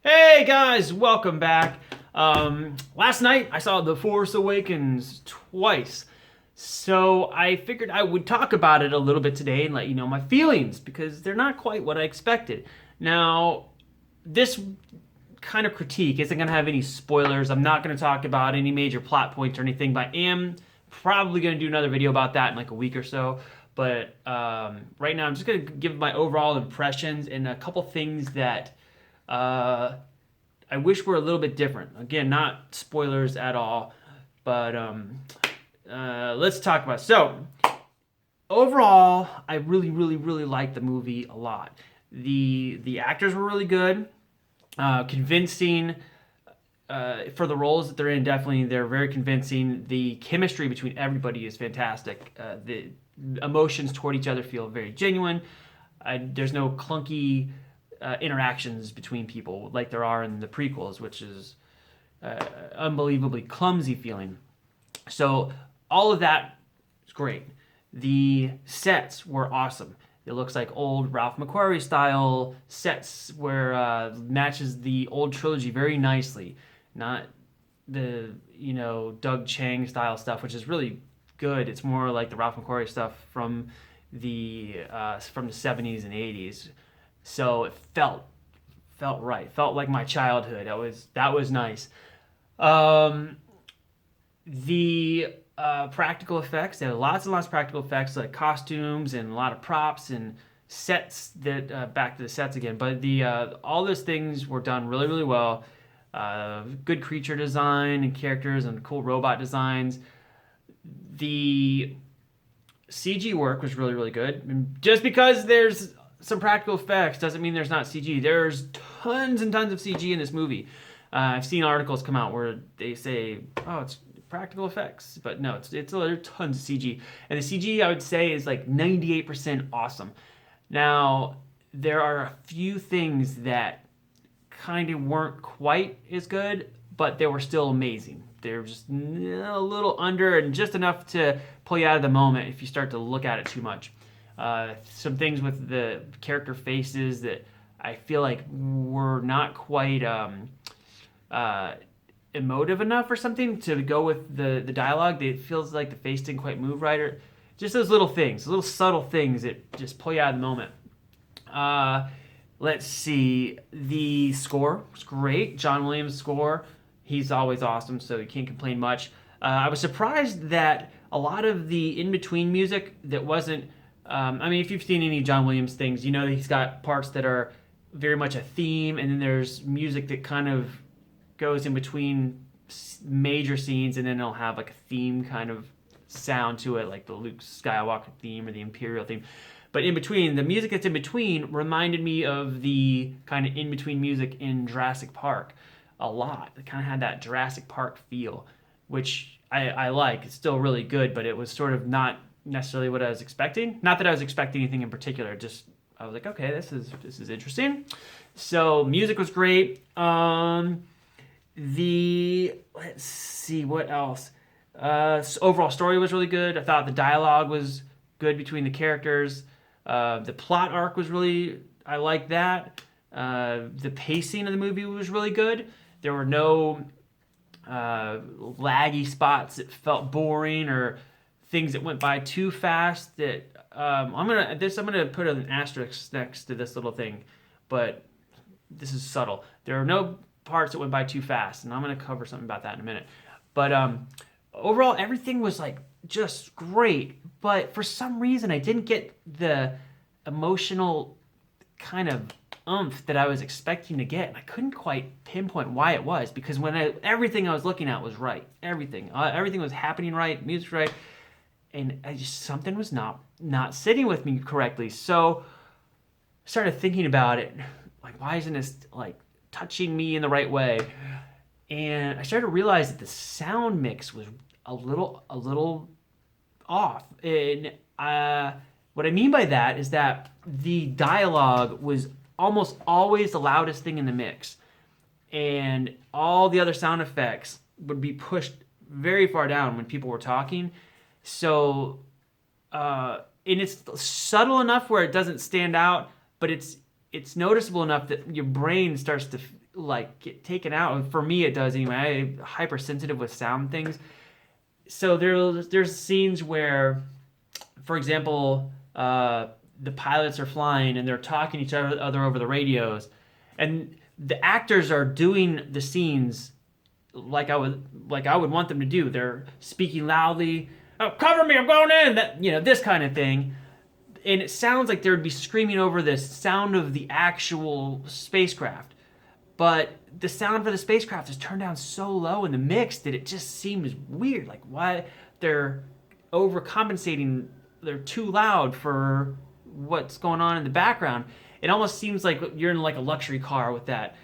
Hey guys, welcome back. Last night I saw The Force Awakens twice, so I figured I would talk about it a little bit today and let you know my feelings because they're not quite what I expected. Now, this kind of critique isn't going to have any spoilers. I'm not going to talk about any major plot points or anything, but I am probably going to do another video about that in like a week or so. But right now, I'm just going to give my overall impressions and a couple things that I wish were a little bit different. Again, not spoilers at all, but let's talk about it. So, overall, I really liked the movie a lot. The actors were really good, convincing for the roles that they're in. Definitely, they're very convincing. The chemistry between everybody is fantastic. The emotions toward each other feel very genuine. There's no clunky interactions between people like there are in the prequels, which is unbelievably clumsy feeling. So all of that is great. The sets were awesome. It looks like old Ralph McQuarrie style sets where matches the old trilogy very nicely. Not the Doug Chang style stuff, which is really good. It's more like the Ralph McQuarrie stuff from the 70s and 80s. So it felt right. Felt like my childhood. That was nice. The practical effects. There were lots and lots of practical effects, like costumes and a lot of props and sets. That back to the sets again. But the all those things were done really well. Good creature design and characters and cool robot designs. The CG work was really good. And just because there's some practical effects doesn't mean there's not CG. There's tons and tons of CG in this movie. I've seen articles come out where they say, "Oh, it's practical effects," but no, there's tons of CG, and the CG I would say is like 98% awesome. Now, there are a few things that kind of weren't quite as good, but they were still amazing. They're just a little under and just enough to pull you out of the moment if you start to look at it too much. Some things with the character faces that I feel like were not quite emotive enough or something to go with the dialogue. It feels like the face didn't quite move right, or just those little things, little subtle things that just pull you out of the moment. Let's see. The score was great. John Williams' score. He's always awesome, so you can't complain much. I was surprised that a lot of the in-between music that wasn't if you've seen any John Williams things, you know that he's got parts that are very much a theme, and then there's music that kind of goes in between major scenes, and then it'll have like a theme kind of sound to it, like the Luke Skywalker theme or the Imperial theme. But in between, the music that's in between reminded me of the kind of in-between music in Jurassic Park a lot. It kind of had that Jurassic Park feel, which I like. It's still really good, but it was sort of not necessarily what I was expecting. Not that I was expecting anything in particular, just I was like, okay, this is interesting. So music was great. Let's see what else. Overall story was really good. I thought the dialogue was good between the characters. The plot arc was I liked that. The pacing of the movie was really good. There were no laggy spots that felt boring or things that went by too fast. That I'm gonna put an asterisk next to this little thing, but this is subtle. There are no parts that went by too fast, and I'm gonna cover something about that in a minute. But overall, everything was like just great. But for some reason, I didn't get the emotional kind of oomph that I was expecting to get, and I couldn't quite pinpoint why it was, because everything I was looking at was right. Everything was happening right, music right, and something was not sitting with me correctly. So I started thinking about it, like, why isn't this like touching me in the right way? And I started to realize that the sound mix was a little off. And what I mean by that is that the dialogue was almost always the loudest thing in the mix, and all the other sound effects would be pushed very far down when people were talking. So, and it's subtle enough where it doesn't stand out, but it's it's noticeable enough that your brain starts to like get taken out. For me, it does anyway. I'm hypersensitive with sound things. So there's scenes where, for example, the pilots are flying and they're talking to each other over the radios, and the actors are doing the scenes like I would want them to do. They're speaking loudly. Oh, cover me! I'm going in. That this kind of thing. And it sounds like they would be screaming over the sound of the actual spacecraft. But the sound for the spacecraft is turned down so low in the mix that it just seems weird. Like, why they're overcompensating, they're too loud for what's going on in the background. It almost seems like you're in like a luxury car with that,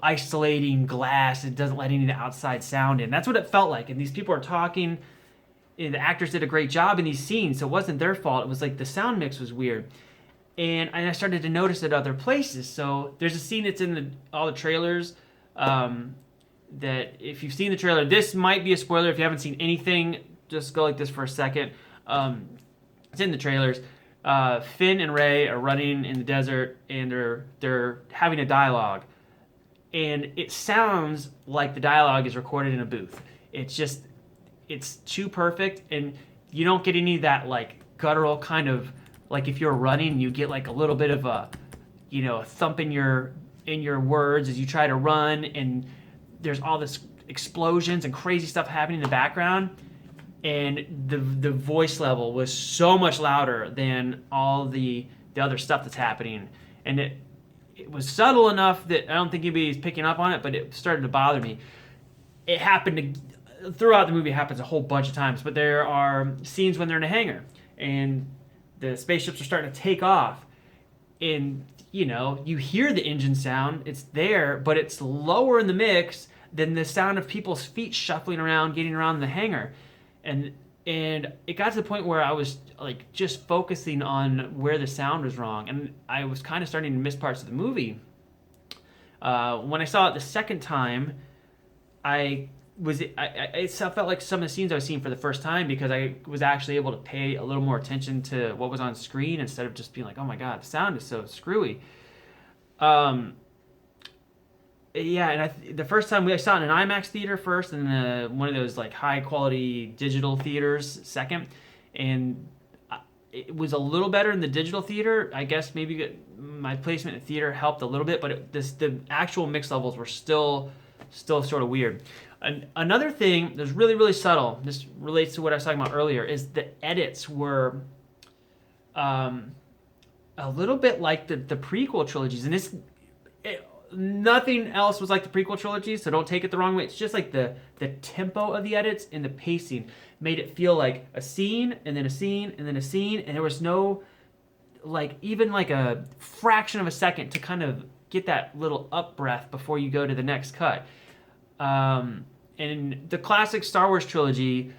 isolating glass. It doesn't let any of the outside sound in. That's what it felt like. And these people are talking. And the actors did a great job in these scenes, so it wasn't their fault. It was like the sound mix was weird. And I started to notice it other places. So there's a scene that's in all the trailers that if you've seen the trailer, this might be a spoiler. If you haven't seen anything, just go like this for a second. It's in the trailers. Finn and Rey are running in the desert, and they're having a dialogue. And it sounds like the dialogue is recorded in a booth. It's too perfect, and you don't get any of that like guttural kind of, like if you're running, you get like a little bit of a thump in your words as you try to run, and there's all this explosions and crazy stuff happening in the background, and the voice level was so much louder than all the other stuff that's happening, and it was subtle enough that I don't think anybody's picking up on it, but it started to bother me. It happened throughout the movie. It happens a whole bunch of times, but there are scenes when they're in a hangar and the spaceships are starting to take off, and you hear the engine sound. It's there, but it's lower in the mix than the sound of people's feet shuffling around, getting around the hangar, and it got to the point where I was like just focusing on where the sound was wrong, and I was kind of starting to miss parts of the movie. When I saw it the second time, I felt like some of the scenes I was seeing for the first time, because I was actually able to pay a little more attention to what was on screen instead of just being like, oh my god, the sound is so screwy. And the first time I saw it in an IMAX theater first, and one of those like high quality digital theaters second, and it was a little better in the digital theater. I guess maybe my placement in the theater helped a little bit, but the actual mix levels were still sort of weird. Another thing that's really, really subtle, this relates to what I was talking about earlier, is the edits were a little bit like the prequel trilogies. And nothing else was like the prequel trilogies, so don't take it the wrong way. It's just like the tempo of the edits and the pacing made it feel like a scene, and then a scene, and then a scene, and there was no, like, even like a fraction of a second to kind of get that little up breath before you go to the next cut. And the classic Star Wars trilogy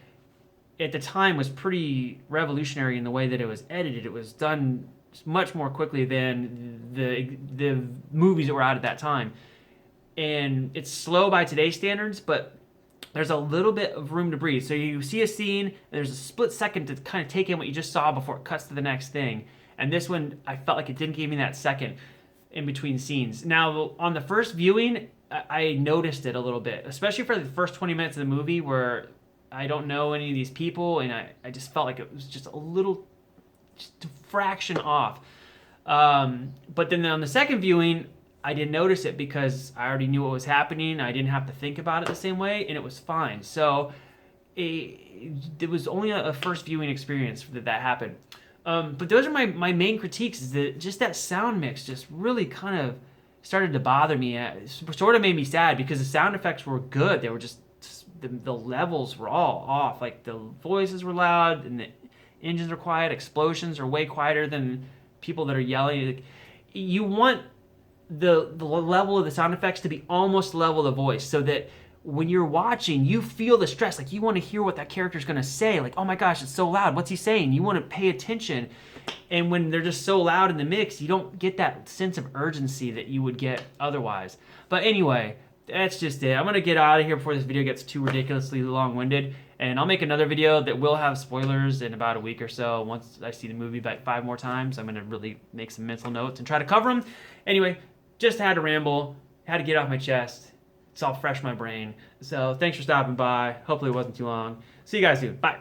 at the time was pretty revolutionary in the way that it was edited. It was done much more quickly than the movies that were out at that time. And it's slow by today's standards, but there's a little bit of room to breathe. So you see a scene, and there's a split second to kind of take in what you just saw before it cuts to the next thing. And this one, I felt like it didn't give me that second in between scenes. Now, on the first viewing, I noticed it a little bit, especially for the first 20 minutes of the movie where I don't know any of these people, and I just felt like it was just a fraction off. But then on the second viewing, I didn't notice it because I already knew what was happening. I didn't have to think about it the same way, and it was fine. So it was only a first viewing experience that happened. But those are my main critiques, is that just that sound mix just really kind of started to bother me. It sort of made me sad because the sound effects were good. They were just, the levels were all off. Like the voices were loud and the engines are quiet. Explosions are way quieter than people that are yelling. Like, you want the level of the sound effects to be almost level of the voice, so that when you're watching, you feel the stress. Like, you want to hear what that character's going to say. Like, oh my gosh, it's so loud. What's he saying? You want to pay attention. And when they're just so loud in the mix, you don't get that sense of urgency that you would get otherwise. But anyway, that's just it. I'm going to get out of here before this video gets too ridiculously long-winded. And I'll make another video that will have spoilers in about a week or so. Once I see the movie like 5 more times, I'm going to really make some mental notes and try to cover them. Anyway, just had to ramble, had to get off my chest. It's all fresh in my brain. So thanks for stopping by. Hopefully it wasn't too long. See you guys soon. Bye.